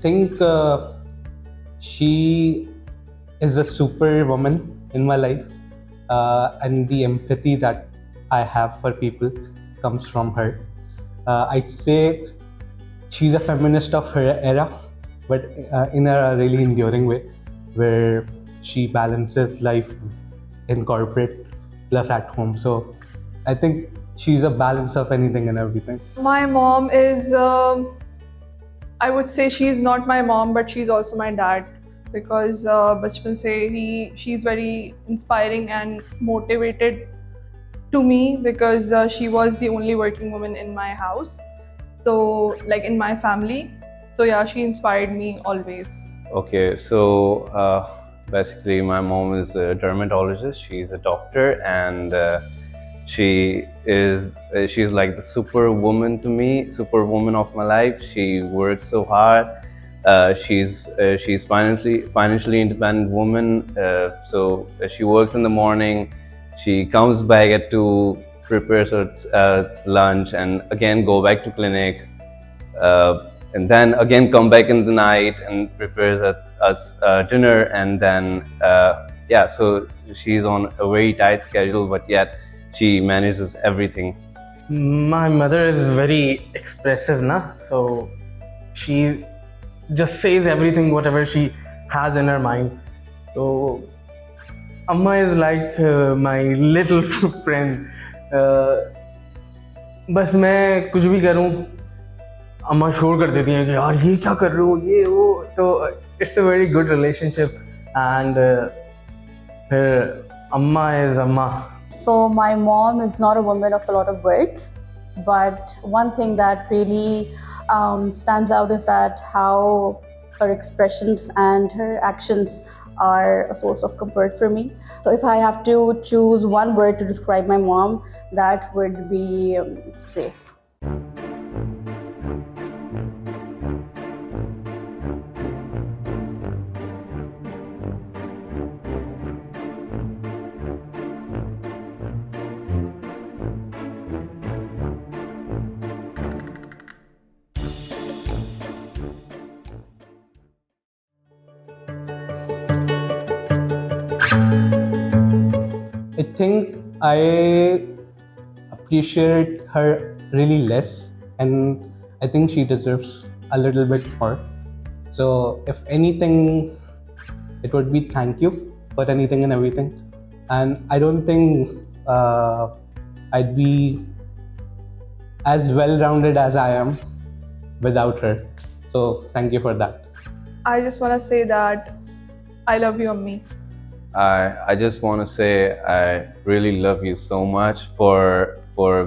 think she is a super woman in my life, and the empathy that I have for people comes from her. I'd say she's a feminist of her era, but in a really enduring way, where she balances life in corporate plus at home. So I think she's a balance of anything and everything. My mom is, I would say she's not my mom, but she's also my dad, because bachpan se she's very inspiring and motivated to me, because she was the only working woman in my house, so like in my family. So yeah, she inspired me always. Okay, so basically my mom is a dermatologist. She's a doctor, and she's like the superwoman to me, superwoman of my life. She works so hard. She's financially independent woman. So she works in the morning. She comes back at 2, prepares her lunch, and again go back to clinic. And then again come back in the night and prepares us dinner, and then yeah, so she's on a very tight schedule, but yet she manages everything. My mother is very expressive, na? So she just says everything, whatever she has in her mind. So Amma is like my little friend. बस मैं कुछ भी करूं, अम्मा शोर कर देती हैं कि यार ये क्या कर रहे हो, ये वो. तो it's a very good relationship, and फिर अम्मा इज अम्मा. So my mom is not a woman of a lot of words, but one thing that really stands out is that how her expressions and her actions are a source of comfort for me. So if I have to choose one word to describe my mom, that would be grace. I think I appreciate her really less, and I think she deserves a little bit more. So, if anything, it would be thank you for anything and everything. And I don't think I'd be as well rounded as I am without her. So, thank you for that. I just want to say that I love you, Ammi. I just want to say I really love you so much for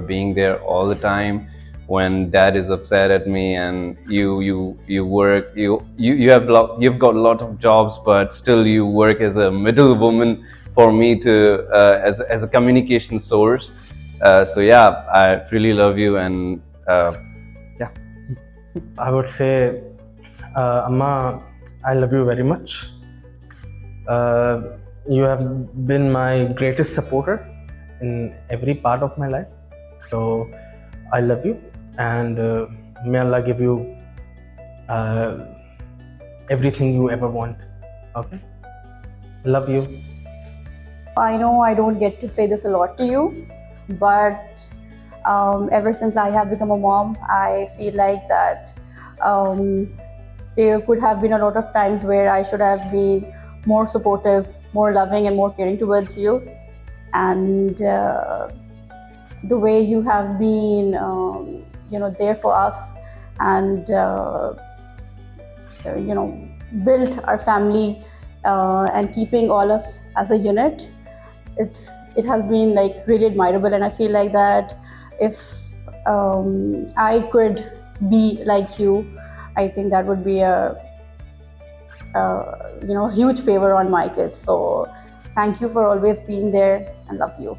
being there all the time when Dad is upset at me, and you work, you've got a lot of jobs, but still you work as a middle woman for me to as a communication source. So yeah, I really love you, and yeah. I would say, Amma, I love you very much. You have been my greatest supporter in every part of my life. So I love you, and may Allah give you everything you ever want. Okay? Love you. I know I don't get to say this a lot to you, but ever since I have become a mom, I feel like that there could have been a lot of times where I should have been more supportive, more loving, and more caring towards you. And the way you have been, there for us, and built our family and keeping all us as a unit, it has been like really admirable. And I feel like that if I could be like you, I think that would be a huge favor on my kids. So thank you for always being there, and love you.